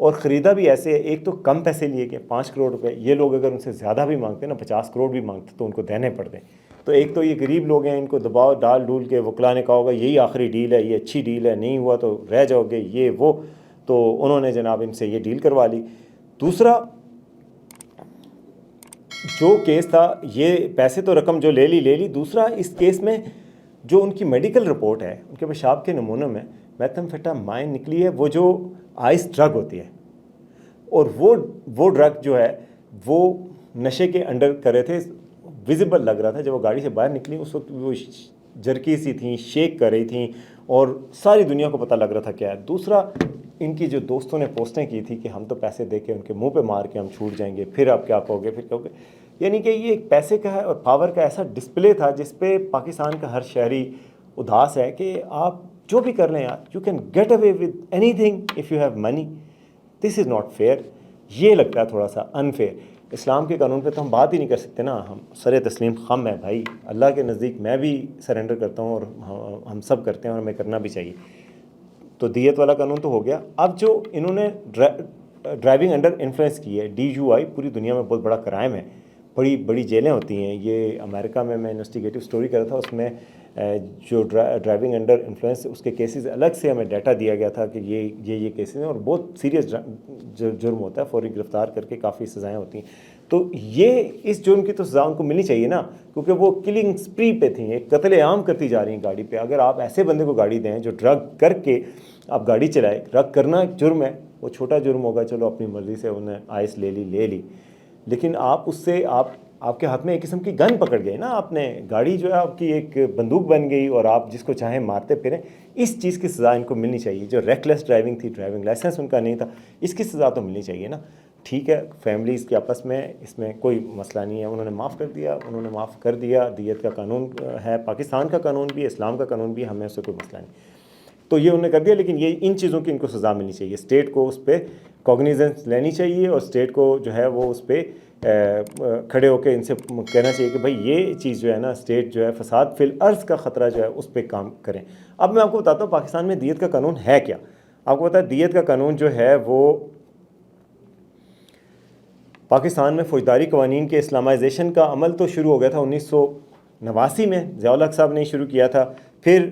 اور خریدا بھی ایسے ہے، ایک تو کم پیسے لیے کہ 5 کروڑ روپے، یہ لوگ اگر ان سے زیادہ بھی مانگتے ہیں نا، 50 کروڑ بھی مانگتے تو ان کو دینے پڑتے. تو ایک تو یہ غریب لوگ ہیں، ان کو دباؤ ڈال ڈول کے وکلا نے کہا ہوگا یہی آخری ڈیل ہے، یہ اچھی ڈیل ہے، نہیں ہوا تو رہ جاؤ گے، یہ وہ، تو انہوں نے جناب ان سے یہ ڈیل کروا لی. دوسرا جو کیس تھا، یہ پیسے تو رقم جو لے لی. دوسرا اس کیس میں جو ان کی میڈیکل رپورٹ ہے، ان کے پیشاب کے نمونوں میں میتھمفیٹامائن نکلی ہے، وہ جو آئس ڈرگ ہوتی ہے، اور وہ ڈرگ جو ہے وہ نشے کے انڈر کرے تھے. ویزیبل لگ رہا تھا جب وہ گاڑی سے باہر نکلی، اس وقت وہ جرکی سی تھیں، شیک کر رہی تھیں، اور ساری دنیا کو پتہ لگ رہا تھا کیا ہے. دوسرا ان کی جو دوستوں نے پوسٹیں کی تھی کہ ہم تو پیسے دے کے ان کے منہ پہ مار کے ہم چھوٹ جائیں گے، پھر آپ کیا کہو گے، پھر کہو گے. یعنی کہ یہ ایک پیسے کا ہے اور پاور کا ایسا ڈسپلے تھا جس پہ پاکستان کا ہر شہری اداس ہے کہ آپ جو بھی کر لیں یار، you can get away with any thing if you have money. This is not fair. یہ لگتا ہے تھوڑا سا انفیئر. اسلام کے قانون پہ تو ہم بات ہی نہیں کر سکتے نا. ہم سر تسلیم خم ہے بھائی، اللہ کے نزدیک میں بھی سرنڈر کرتا ہوں، اور ہم سب کرتے ہیں، اور ہمیں کرنا بھی چاہیے. تو دیت والا قانون تو ہو گیا. اب جو انہوں نے ڈرائیونگ انڈر انفلوئنس کی ہے، DUI پوری دنیا میں بہت بڑا کرائم ہے، بڑی بڑی جیلیں ہوتی ہیں. یہ امریکہ میں انویسٹیگیٹو اسٹوری کر رہا تھا، اس میں جو ڈرائیونگ انڈر انفلوئنس اس کے کیسز الگ سے ہمیں ڈیٹا دیا گیا تھا کہ یہ کیسز ہیں، اور بہت سیریس جرم ہوتا ہے، فوری گرفتار کر کے کافی سزائیں ہوتی ہیں. تو یہ اس جرم کی تو سزا ان کو ملنی چاہیے نا، کیونکہ وہ کلنگ سپری پہ تھیں، ایک قتل عام کرتی جا رہی ہیں گاڑی پہ. اگر آپ ایسے بندے کو گاڑی دیں جو ڈرگ کر کے آپ گاڑی چلائے، ڈرگ کرنا ایک جرم ہے، وہ چھوٹا جرم ہوگا، چلو اپنی مرضی سے انہیں آئس لے لی، لیکن آپ اس سے آپ کے ہاتھ میں ایک قسم کی گن پکڑ گئی نا. آپ نے گاڑی جو ہے آپ کی ایک بندوق بن گئی، اور آپ جس کو چاہیں مارتے پھریں. اس چیز کی سزا ان کو ملنی چاہیے. جو ریکلیس ڈرائیونگ تھی، ڈرائیونگ لائسنس ان کا نہیں تھا، اس کی سزا تو ملنی چاہیے نا. ٹھیک ہے، فیملیز کے آپس میں اس میں کوئی مسئلہ نہیں ہے، انہوں نے معاف کر دیا. دیت کا قانون ہے، پاکستان کا قانون بھی ہے، اسلام کا قانون بھی ہے، ہمیں اس سے کوئی مسئلہ نہیں. تو یہ انہوں نے کر دیا، لیکن یہ ان چیزوں کی ان کو سزا ملنی چاہیے. اسٹیٹ کو اس پہ کوگنیزنس لینی چاہیے، اور اسٹیٹ کو جو ہے وہ اس پہ کھڑے ہو کے ان سے کہنا چاہیے کہ بھائی یہ چیز جو ہے نا، اسٹیٹ جو ہے فساد فی الارض کا خطرہ جو ہے اس پہ کام کریں. اب میں آپ کو بتاتا ہوں پاکستان میں دیت کا قانون ہے کیا. آپ کو پتہ ہے دیت کا قانون جو ہے وہ پاکستان میں فوجداری قوانین کے اسلامائزیشن کا عمل تو شروع ہو گیا تھا 1989 میں، ضیاء الحق صاحب نے شروع کیا تھا. پھر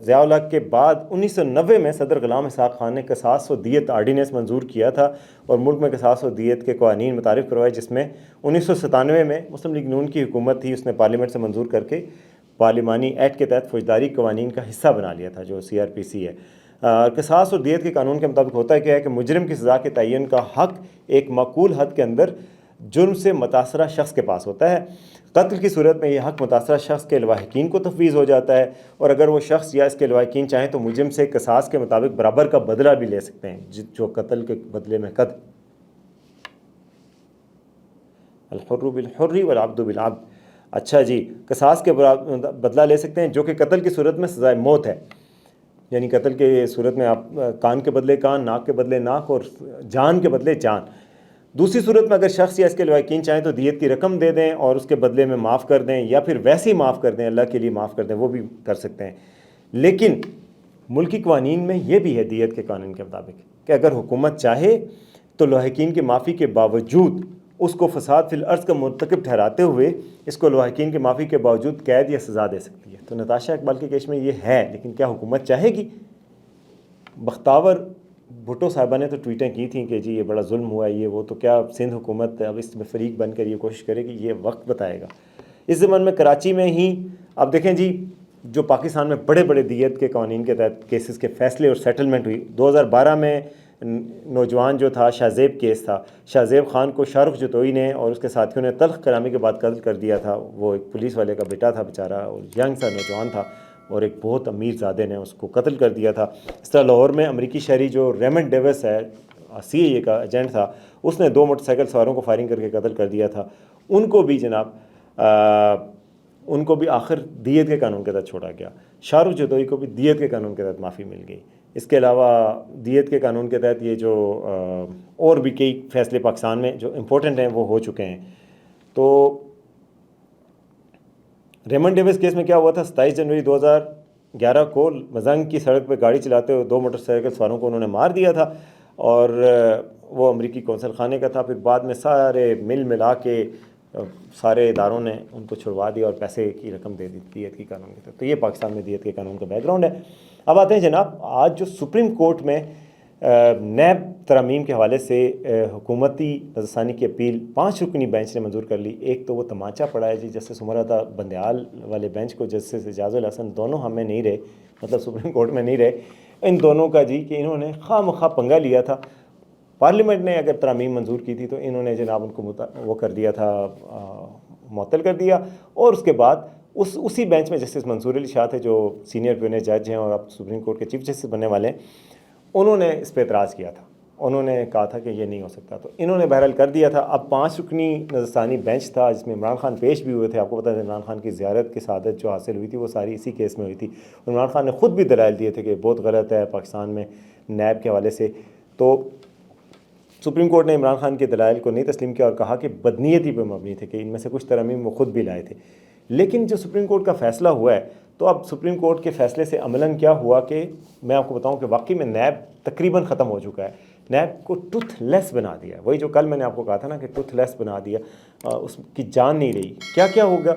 ضیاء الحق کے بعد 1990 میں صدر غلام اسحاق خان نے قصاص و دیت آرڈیننس منظور کیا تھا، اور ملک میں قصاص و دیت کے قوانین متعارف کروائے، جس میں 1997 میں مسلم لیگ نون کی حکومت تھی، اس نے پارلیمنٹ سے منظور کر کے پارلیمانی ایکٹ کے تحت فوجداری قوانین کا حصہ بنا لیا تھا، جو CRPC ہے. قصاص اور دیت کے قانون کے مطابق ہوتا ہے کیا ہے کہ مجرم کی سزا کے تعین کا حق ایک معقول حد کے اندر جرم سے متاثرہ شخص کے پاس ہوتا ہے. قتل کی صورت میں یہ حق متاثرہ شخص کے لواحقین کو تفویض ہو جاتا ہے، اور اگر وہ شخص یا اس کے لواحقین چاہیں تو مجرم سے قصاص کے مطابق برابر کا بدلہ بھی لے سکتے ہیں، جو قتل کے بدلے میں قتل. الحر بالحر والعبد بالعبد. اچھا جی، قصاص کے بدلہ لے سکتے ہیں، جو کہ قتل کی صورت میں سزائے موت ہے. یعنی قتل کے صورت میں آپ کان کے بدلے کان، ناک کے بدلے ناک، اور جان کے بدلے جان. دوسری صورت میں اگر شخص یا اس کے لواحقین چاہیں تو دیت کی رقم دے دیں اور اس کے بدلے میں معاف کر دیں، یا پھر ویسے ہی معاف کر دیں، اللہ کے لیے معاف کر دیں، وہ بھی کر سکتے ہیں. لیکن ملکی قوانین میں یہ بھی ہے دیت کے قانون کے مطابق کہ اگر حکومت چاہے تو لواحقین کی معافی کے باوجود اس کو فساد فی الارض کا مرتکب ٹھہراتے ہوئے اس کو لواحقین کی معافی کے باوجود قید یا سزا دے سکتی ہے. تو نتاشا اقبال کے کیس میں یہ ہے، لیکن کیا حکومت چاہے گی؟ بختاور بھٹو صاحبہ نے تو ٹویٹیں کی تھیں کہ جی یہ بڑا ظلم ہوا ہے، یہ وہ. تو کیا سندھ حکومت اب اس میں فریق بن کر یہ کوشش کرے گی؟ یہ وقت بتائے گا. اس زمان میں کراچی میں ہی اب دیکھیں جی، جو پاکستان میں بڑے بڑے دیت کے قوانین کے تحت کیسز کے فیصلے اور سیٹلمنٹ ہوئی. 2012 میں نوجوان جو تھا، شاہ زیب کیس تھا، شاہ زیب خان کو شاہ رخ جتوئی نے اور اس کے ساتھیوں نے تلخ کلامی کے بعد قتل کر دیا تھا. وہ ایک پولیس والے کا بیٹا تھا بیچارہ، اور ینگ سا نوجوان تھا، اور ایک بہت امیر زادے نے اس کو قتل کر دیا تھا. اس طرح لاہور میں امریکی شہری جو ریمنڈ ڈیوس ہے، CIA کا ایجنٹ تھا، اس نے 2 موٹر سائیکل سواروں کو فائرنگ کر کے قتل کر دیا تھا. ان کو بھی جناب ان کو بھی آخر دیت کے قانون کے تحت چھوڑا گیا. شاہ رخ جتوئی کو بھی دیت کے قانون کے تحت معافی مل گئی. اس کے علاوہ دیت کے قانون کے تحت یہ جو اور بھی کئی فیصلے پاکستان میں جو امپورٹنٹ ہیں وہ ہو چکے ہیں. تو ریمنڈ ڈیوس کیس میں کیا ہوا تھا؟ 27 جنوری 2011 کو مزنگ کی سڑک پہ گاڑی چلاتے ہوئے 2 موٹر سائیکل سواروں کو انہوں نے مار دیا تھا، اور وہ امریکی کونسل خانے کا تھا. پھر بعد میں سارے مل ملا کے سارے اداروں نے ان کو چھڑوا دیا اور پیسے کی رقم دے دی دیت کی قانون کے تحت. تو یہ پاکستان میں دیت کے قانون کا بیک گراؤنڈ ہے. اب آتے ہیں جناب, آج جو سپریم کورٹ میں نیب ترامیم کے حوالے سے حکومتی نظرثانی کی اپیل 5 رکنی بینچ نے منظور کر لی. ایک تو وہ تمانچہ پڑا ہے جی جسٹس عمر عطا بندیال والے بینچ کو, جسٹس اعجاز الحسن, دونوں ہمیں نہیں رہے, مطلب سپریم کورٹ میں نہیں رہے ان دونوں کا جی, کہ انہوں نے خواہ مخواہ پنگا لیا تھا. پارلیمنٹ نے اگر ترامیم منظور کی تھی تو انہوں نے جناب ان کو وہ کر دیا تھا, معطل کر دیا. اور اس کے بعد اسی بینچ میں جسٹس منصور علی شاہ تھے جو سینئر پیونیر جج ہیں اور اب سپریم کورٹ کے چیف جسٹس بننے والے ہیں, انہوں نے اس پہ اعتراض کیا تھا. انہوں نے کہا تھا کہ یہ نہیں ہو سکتا, تو انہوں نے بہرحال کر دیا تھا. اب 5 رکنی نظرثانی بینچ تھا جس میں عمران خان پیش بھی ہوئے تھے. آپ کو پتہ ہے عمران خان کی زیارت کی سعادت جو حاصل ہوئی تھی وہ ساری اسی کیس میں ہوئی تھی. عمران خان نے خود بھی دلائل دیے تھے کہ بہت غلط ہے پاکستان میں نیب کے حوالے سے. تو سپریم کورٹ نے عمران خان کے دلائل کو نہیں تسلیم کیا اور کہا کہ بدنیتی پہ مبنی تھے, کہ ان میں سے کچھ ترامیم وہ خود بھی لائے تھے. لیکن جو سپریم کورٹ کا فیصلہ ہوا ہے, تو اب سپریم کورٹ کے فیصلے سے عملاً کیا ہوا کہ میں آپ کو بتاؤں کہ واقعی میں نیب تقریباً ختم ہو چکا ہے. نیب کو ٹوتھ لیس بنا دیا, وہی جو کل میں نے آپ کو کہا تھا نا کہ ٹوتھ لیس بنا دیا, اس کی جان نہیں رہی. کیا کیا ہوگا,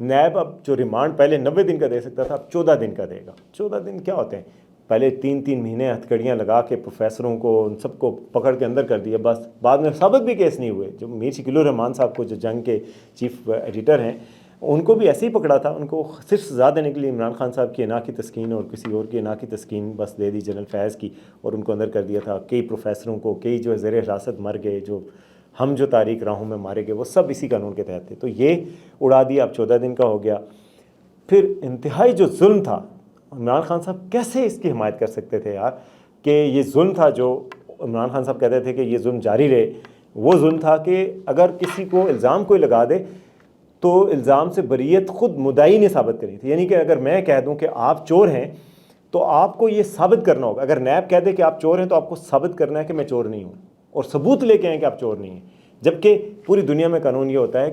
نیب اب جو ریمانڈ پہلے 90 دن کا دے سکتا تھا اب 14 دن کا دے گا. 14 دن کیا ہوتے ہیں, پہلے 3 مہینے ہتھکڑیاں لگا کے پروفیسروں کو ان سب کو پکڑ کے اندر کر دیا, بس بعد میں ثابت بھی کیس نہیں ہوئے. جو میر شکیل الرحمان صاحب کو جو جنگ کے چیف ایڈیٹر ہیں ان کو بھی ایسے ہی پکڑا تھا, ان کو صرف سزا دینے کے لیے عمران خان صاحب کی انا کی تسکین اور کسی اور کی انا کی تسکین بس دے دی, جنرل فیض کی, اور ان کو اندر کر دیا تھا. کئی پروفیسروں کو, کئی جو زیر حراست مر گئے, جو تاریخ راہوں میں مارے گئے, وہ سب اسی قانون کے تحت تھے. تو یہ اڑا دیا. اب 14 دن کا ہو گیا. پھر انتہائی جو ظلم تھا, عمران خان صاحب کیسے اس کی حمایت کر سکتے تھے یار, کہ یہ ظلم تھا جو عمران خان صاحب کہتے تھے کہ یہ ظلم جاری رہے. وہ ظلم تھا کہ اگر کسی کو الزام کوئی لگا دے تو الزام سے بریت خود مدعی نے ثابت کرنی تھی. یعنی کہ اگر میں کہہ دوں کہ آپ چور ہیں تو آپ کو یہ ثابت کرنا ہوگا. اگر نیب کہہ دے کہ آپ چور ہیں تو آپ کو ثابت کرنا ہے کہ میں چور نہیں ہوں, اور ثبوت لے کے آئیں کہ آپ چور نہیں ہیں. جبکہ پوری دنیا میں قانون یہ ہوتا ہے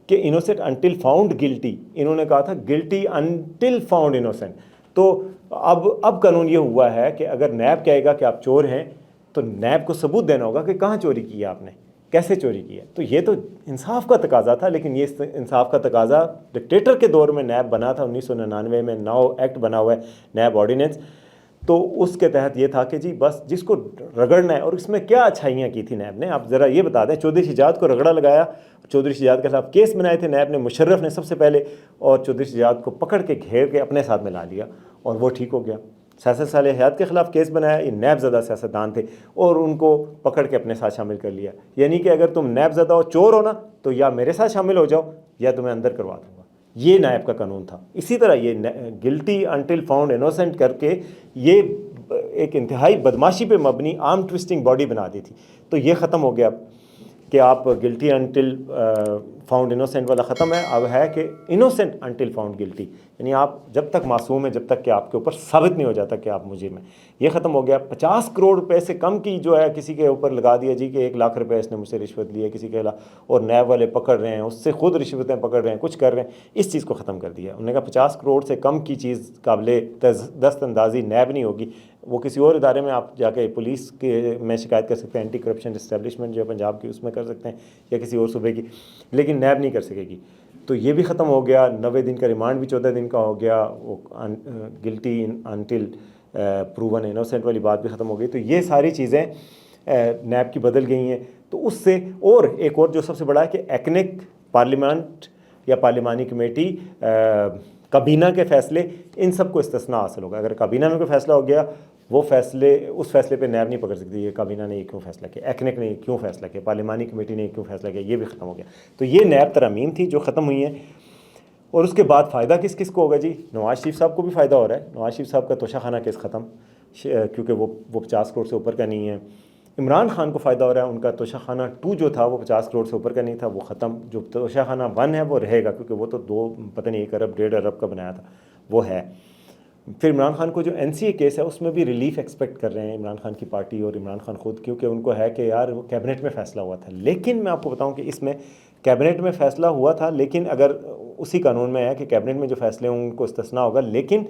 کہ انوسینٹ انٹل فاؤنڈ گلٹی. انہوں نے کہا تھا گلٹی انٹل فاؤنڈ انوسینٹ. تو اب قانون یہ ہوا ہے کہ اگر نیب کہے گا کہ آپ چور ہیں تو نیب کو ثبوت دینا ہوگا کہ کہاں چوری کی ہے آپ نے, کیسے چوری کی ہے. تو یہ تو انصاف کا تقاضا تھا, لیکن یہ انصاف کا تقاضا ڈکٹیٹر کے دور میں نیب بنا تھا. 1999 میں نو ایکٹ بنا ہوا ہے نیب آرڈیننس. تو اس کے تحت یہ تھا کہ جی بس جس کو رگڑنا ہے, اور اس میں کیا اچھائیاں کی تھی نیب نے, آپ ذرا یہ بتا دیں. چودھری شجاعت کو رگڑا لگایا, چودھری شجاعت کے خلاف کیس بنائے تھے نیب نے, مشرف نے سب سے پہلے, اور چودھری شجاعت کو پکڑ کے گھیر کے اپنے ساتھ ملا لیا اور وہ ٹھیک ہو گیا. سیاست صالح حیات کے خلاف کیس بنایا, یہ نیب زدہ سیاستدان تھے اور ان کو پکڑ کے اپنے ساتھ شامل کر لیا. یعنی کہ اگر تم نیب زدہ ہو, چور ہو نا, تو یا میرے ساتھ شامل ہو جاؤ یا تمہیں اندر کروا دوں گا. یہ نیب کا قانون تھا. اسی طرح یہ گلٹی انٹل فاؤنڈ انوسینٹ کر کے یہ ایک انتہائی بدماشی پہ مبنی آرم ٹوسٹنگ باڈی بنا دی تھی. تو یہ ختم ہو گیا کہ آپ گلٹی انٹل فاؤنڈ انوسینٹ والا ختم ہے. اب ہے کہ انوسینٹ انٹل فاؤنڈ گلٹی, یعنی آپ جب تک معصوم ہیں جب تک کہ آپ کے اوپر ثابت نہیں ہو جاتا کہ آپ مجرم ہیں. یہ ختم ہو گیا. 50 کروڑ روپے سے کم کی جو ہے کسی کے اوپر لگا دیا جی کہ 1 لاکھ روپے اس نے مجھ سے رشوت لی ہے کسی کے خلاف, اور نیب والے پکڑ رہے ہیں, اس سے خود رشوتیں پکڑ رہے ہیں, کچھ کر رہے ہیں. اس چیز کو ختم کر دیا. انہوں نے کہا 50 کروڑ سے کم کی چیز قابل دست اندازی نیب نہیں ہوگی, وہ کسی اور ادارے میں آپ جا کے پولیس کے میں شکایت کر سکتے ہیں, اینٹی کرپشن اسٹیبلشمنٹ جو ہے پنجاب کی, اس میں کر سکتے ہیں, یا کسی اور صوبے کی, لیکن نیب نہیں کر سکے گی. تو یہ بھی ختم ہو گیا. 90 دن کا ریمانڈ بھی 14 دن کا ہو گیا. وہ گلٹی انٹل پروون انوسینٹ والی بات بھی ختم ہو گئی. تو یہ ساری چیزیں نیب کی بدل گئی ہیں. تو اس سے اور ایک اور جو سب سے بڑا ہے کہ ایکنک پارلیمنٹ یا پارلیمانی کمیٹی کابینہ کے فیصلے, ان سب کو استثناء حاصل ہوگا. اگر کابینہ میں کوئی فیصلہ ہو گیا, وہ فیصلے اس فیصلے پہ نیب نہیں پکڑ سکتی یہ کابینہ نے یہ کیوں فیصلہ کیا, ایکنک نے کیوں فیصلہ کیا, پارلیمانی کمیٹی نے کیوں فیصلہ کیا. یہ بھی ختم ہو گیا. تو یہ نیب ترامیم تھی جو ختم ہوئی ہیں. اور اس کے بعد فائدہ کس کس کو ہوگا جی؟ نواز شریف صاحب کو بھی فائدہ ہو رہا ہے. نواز شریف صاحب کا توشہ خانہ کیس ختم, کیونکہ وہ 50 کروڑ سے اوپر کا نہیں ہے. عمران خان کو فائدہ ہو رہا ہے, ان کا توشہ خانہ 2 جو تھا وہ 50 کروڑ سے اوپر کا نہیں تھا, وہ ختم. جو توشہ خانہ 1 ہے وہ رہے گا, کیونکہ وہ تو پتہ نہیں 1 ارب 1.5 ارب کا بنایا تھا, وہ ہے. پھر عمران خان کو جو NCA کیس ہے اس میں بھی ریلیف ایکسپیکٹ کر رہے ہیں عمران خان کی پارٹی اور عمران خان خود, کیونکہ ان کو ہے کہ یار وہ کیبنٹ میں فیصلہ ہوا تھا. لیکن میں آپ کو بتاؤں کہ اس میں کیبنٹ میں فیصلہ ہوا تھا, لیکن اگر اسی قانون میں ہے کہ کیبنٹ میں جو فیصلے ہوں ان کو استثناء ہوگا, لیکن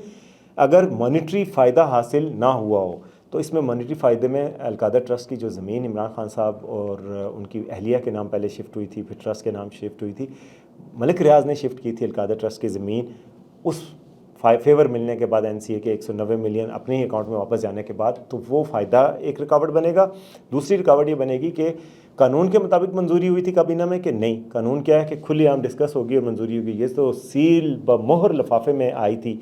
اگر مانیٹری فائدہ حاصل نہ ہوا ہو, تو اس میں مانیٹری فائدے میں القادہ ٹرسٹ کی جو زمین عمران خان صاحب اور ان کی اہلیہ کے نام پہلے شفٹ ہوئی تھی، پھر ٹرسٹ کے نام شفٹ ہوئی تھی، ملک ریاض نے شفٹ کی تھی القادہ ٹرسٹ کی زمین، اس فیور ملنے کے بعد این سی اے کے 190 ملین اپنے ہی اکاؤنٹ میں واپس جانے کے بعد، تو وہ فائدہ ایک رکاوٹ بنے گا۔ دوسری رکاوٹ یہ بنے گی کہ قانون کے مطابق منظوری ہوئی تھی کابینہ میں کہ نہیں، قانون کیا ہے کہ کھلی عام ڈسکس ہوگی اور منظوری ہوگی۔ یہ تو سیل بمہر لفافے میں آئی تھی،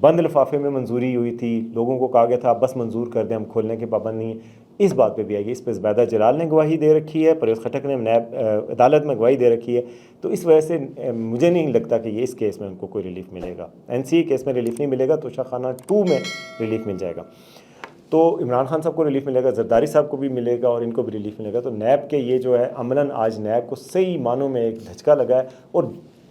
بند لفافے میں منظوری ہوئی تھی، لوگوں کو کہا گیا تھا بس منظور کر دیں، ہم کھولنے کے پابند نہیں ہیں۔ اس بات پہ بھی آئے گی، اس پہ زبیدہ جلال نے گواہی دے رکھی ہے، پرویز خٹک نے نیب عدالت میں گواہی دے رکھی ہے، تو اس وجہ سے مجھے نہیں لگتا کہ یہ اس کیس میں ان کو کوئی ریلیف ملے گا۔ این سی اے کیس میں ریلیف نہیں ملے گا، توشہ خانہ 2 میں ریلیف مل جائے گا۔ تو عمران خان صاحب کو ریلیف ملے گا، زرداری صاحب کو بھی ملے گا اور ان کو بھی ریلیف ملے گا۔ تو نیب کے یہ جو ہے عملاً آج نیب کو صحیح معنوں میں ایک دھچکا لگا ہے، اور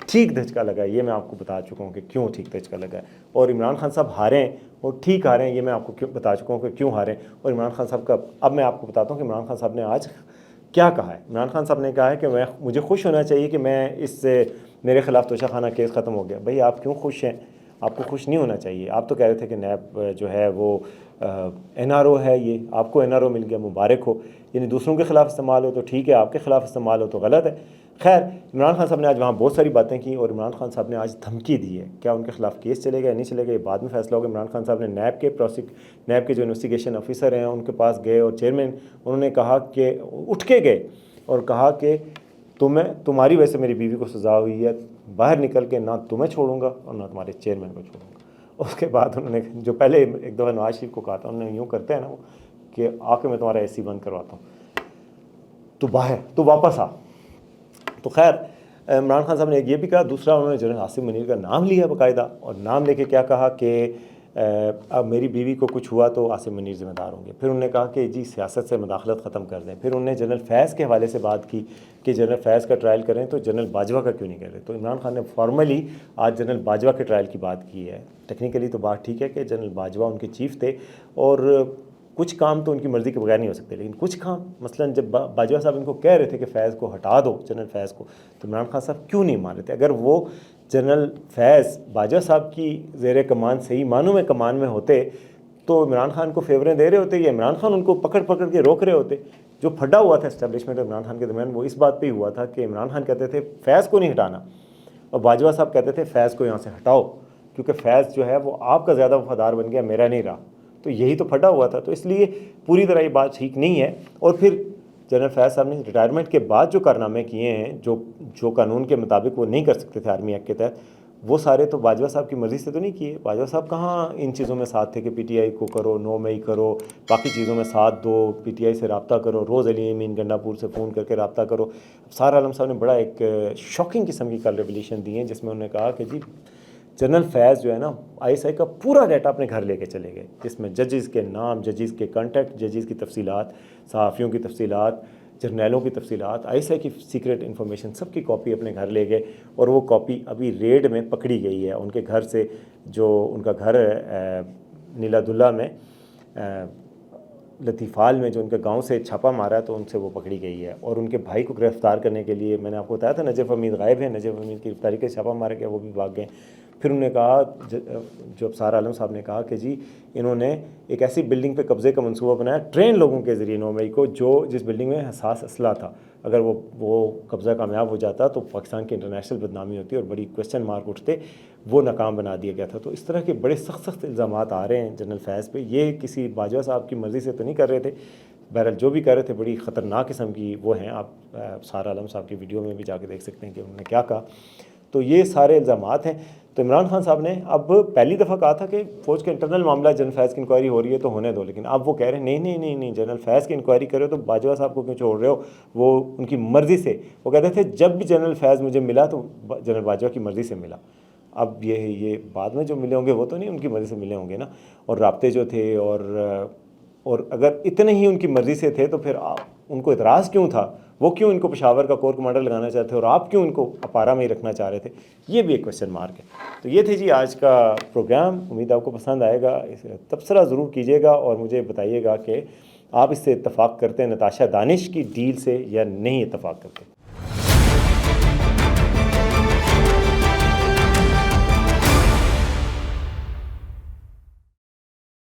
ٹھیک دھچکا لگا ہے۔ یہ میں آپ کو بتا چکا ہوں کہ کیوں ٹھیک دھچکا لگا ہے، اور عمران خان صاحب ہارے ہیں اور ٹھیک ہارے ہیں، یہ میں آپ کو کیوں بتا چکا ہوں کہ کیوں ہارے ہیں۔ اور عمران خان صاحب کا اب میں آپ کو بتاتا ہوں کہ عمران خان صاحب نے آج کیا کہا ہے۔ عمران خان صاحب نے کہا ہے کہ مجھے خوش ہونا چاہیے کہ میں اس سے میرے خلاف توشہ خانہ کیس ختم ہو گیا۔ بھئی آپ کیوں خوش ہیں؟ آپ کو خوش نہیں ہونا چاہیے۔ آپ تو کہہ رہے تھے کہ نیب جو ہے وہ این آر او ہے، یہ آپ کو این آر او مل گیا، مبارک ہو۔ یعنی دوسروں کے خلاف استعمال ہو تو ٹھیک ہے، آپ کے خلاف استعمال ہو تو غلط ہے۔ خیر، عمران خان صاحب نے آج وہاں بہت ساری باتیں کی، اور عمران خان صاحب نے آج دھمکی دی ہے۔ کیا ان کے خلاف کیس چلے گا یا نہیں چلے گا، یہ بعد میں فیصلہ ہوگا۔ عمران خان صاحب نے نیب کے جو انویسٹیگیشن آفیسر ہیں ان کے پاس گئے، اور چیئرمین انہوں نے کہا کہ اٹھ کے گئے اور کہا کہ تمہاری وجہ سے میری بیوی کو سزا ہوئی ہے، باہر نکل کے نہ تمہیں چھوڑوں گا اور نہ تمہارے چیئرمین کو چھوڑوں گا۔ اس کے بعد انہوں نے جو پہلے ایک دفعہ نواز شریف کو کہا تھا، انہوں نے یوں کرتے ہیں نا وہ کہ آ کے میں تمہارا اے سی بند کرواتا ہوں، تو باہر تو واپس آ۔ تو خیر، عمران خان صاحب نے یہ بھی کہا۔ دوسرا، انہوں نے جنرل عاصم منیر کا نام لیا باقاعدہ، اور نام لے کے کیا کہا کہ اب میری بیوی کو کچھ ہوا تو عاصم منیر ذمہ دار ہوں گے۔ پھر انہوں نے کہا کہ جی سیاست سے مداخلت ختم کر دیں۔ پھر انہوں نے جنرل فیض کے حوالے سے بات کی کہ جنرل فیض کا ٹرائل کریں تو جنرل باجوہ کا کیوں نہیں کر رہے۔ تو عمران خان نے فارملی آج جنرل باجوہ کے ٹرائل کی بات کی ہے۔ ٹیکنیکلی تو بات ٹھیک ہے کہ جنرل باجوہ ان کے چیف تھے، اور کچھ کام تو ان کی مرضی کے بغیر نہیں ہو سکتے، لیکن کچھ کام مثلاً جب باجوہ صاحب ان کو کہہ رہے تھے کہ فیض کو ہٹا دو، جنرل فیض کو، تو عمران خان صاحب کیوں نہیں مان رہے تھے؟ اگر وہ جنرل فیض باجوہ صاحب کی زیر کمان صحیح معنوں میں کمان میں ہوتے تو عمران خان کو فیوریں دے رہے ہوتے، یا عمران خان ان کو پکڑ پکڑ کے روک رہے ہوتے؟ جو پھڈا ہوا تھا اسٹیبلشمنٹ اور عمران خان کے درمیان، وہ اس بات پہ ہی ہوا تھا کہ عمران خان کہتے تھے فیض کو نہیں ہٹانا، اور باجوہ صاحب کہتے تھے فیض کو یہاں سے ہٹاؤ، کیونکہ فیض جو ہے وہ آپ کا زیادہ وفادار بن گیا، میرا نہیں رہا۔ تو یہی تو پھڈا ہوا تھا، تو اس لیے پوری طرح یہ بات ٹھیک نہیں ہے۔ اور پھر جنرل فیض صاحب نے ریٹائرمنٹ کے بعد جو کارنامے کیے ہیں، جو قانون کے مطابق وہ نہیں کر سکتے تھے آرمی ایکٹ کے تحت، وہ سارے تو باجوہ صاحب کی مرضی سے تو نہیں کیے۔ باجوہ صاحب کہاں ان چیزوں میں ساتھ تھے کہ پی ٹی آئی کو کرو، 9 مئی کرو، باقی چیزوں میں ساتھ دو، پی ٹی آئی سے رابطہ کرو، روز علی امین گنڈا پور سے فون کر کے رابطہ کرو۔ سارا عالم صاحب نے بڑا ایک شاکنگ قسم کی کل ریولیشن دی ہے، جس میں انہوں نے کہا کہ جی جنرل فیض جو ہے نا، آئی ایس آئی کا پورا ڈیٹا اپنے گھر لے کے چلے گئے، جس میں ججز کے نام، ججز کے کانٹیکٹ، ججز کی تفصیلات، صحافیوں کی تفصیلات، جرنیلوں کی تفصیلات، آئی ایس آئی کی سیکرٹ انفارمیشن، سب کی کاپی اپنے گھر لے گئے، اور وہ کاپی ابھی ریڈ میں پکڑی گئی ہے ان کے گھر سے، جو ان کا گھر ہے نیلا دلہ میں، لطیفال میں، جو ان کے گاؤں سے چھاپا مارا ہے تو ان سے وہ پکڑی گئی ہے۔ اور ان کے بھائی کو گرفتار کرنے کے لیے میں نے آپ کو بتایا تھا نجف امید غائب ہے، نجف امید کی گرفتاری کے چھاپا مارا گیا، وہ بھی بھاگ گئے۔ پھر انہوں نے کہا، جو ابصار عالم صاحب نے کہا کہ جی انہوں نے ایک ایسی بلڈنگ پہ قبضے کا منصوبہ بنایا ٹرین لوگوں کے ذریعے 9 مئی کو، جس بلڈنگ میں حساس اسلحہ تھا، اگر وہ قبضہ کامیاب ہو جاتا تو پاکستان کی انٹرنیشنل بدنامی ہوتی اور بڑی کوسچن مارک اٹھتے، وہ ناکام بنا دیا گیا تھا۔ تو اس طرح کے بڑے سخت الزامات آ رہے ہیں جنرل فیض پہ، یہ کسی باجوہ صاحب کی مرضی سے تو نہیں کر رہے تھے، بہرحال جو بھی کر رہے تھے بڑی خطرناک قسم کی وہ ہیں۔ آپ ابصار عالم صاحب کی ویڈیو میں بھی جا کے دیکھ سکتے ہیں کہ انہوں نے کیا کہا۔ تو یہ سارے الزامات ہیں۔ تو عمران خان صاحب نے اب پہلی دفعہ کہا تھا کہ فوج کے انٹرنل معاملہ جنرل فیض کی انکوائری ہو رہی ہے تو ہونے دو، لیکن اب وہ کہہ رہے ہیں نہیں، جنرل فیض کی انکوائری کرو تو باجوہ صاحب کو کیوں چھوڑ رہے ہو، وہ ان کی مرضی سے۔ وہ کہتے تھے جب بھی جنرل فیض مجھے ملا تو جنرل باجوہ کی مرضی سے ملا۔ اب یہ بعد میں جو ملے ہوں گے وہ تو نہیں ان کی مرضی سے ملے ہوں گے نا، اور رابطے جو تھے، اور اگر اتنے ہی ان کی مرضی سے تھے تو پھر ان کو اعتراض کیوں تھا، وہ کیوں ان کو پشاور کا کور کمانڈر لگانا چاہتے اور آپ کیوں ان کو اپارا میں ہی رکھنا چاہ رہے تھے، یہ بھی ایک کوسچن مارک ہے۔ تو یہ تھے جی آج کا پروگرام، امید آپ کو پسند آئے گا، اسے تبصرہ ضرور کیجیے گا اور مجھے بتائیے گا کہ آپ اس سے اتفاق کرتے ہیں نتاشا دانش کی ڈیل سے یا نہیں اتفاق کرتے۔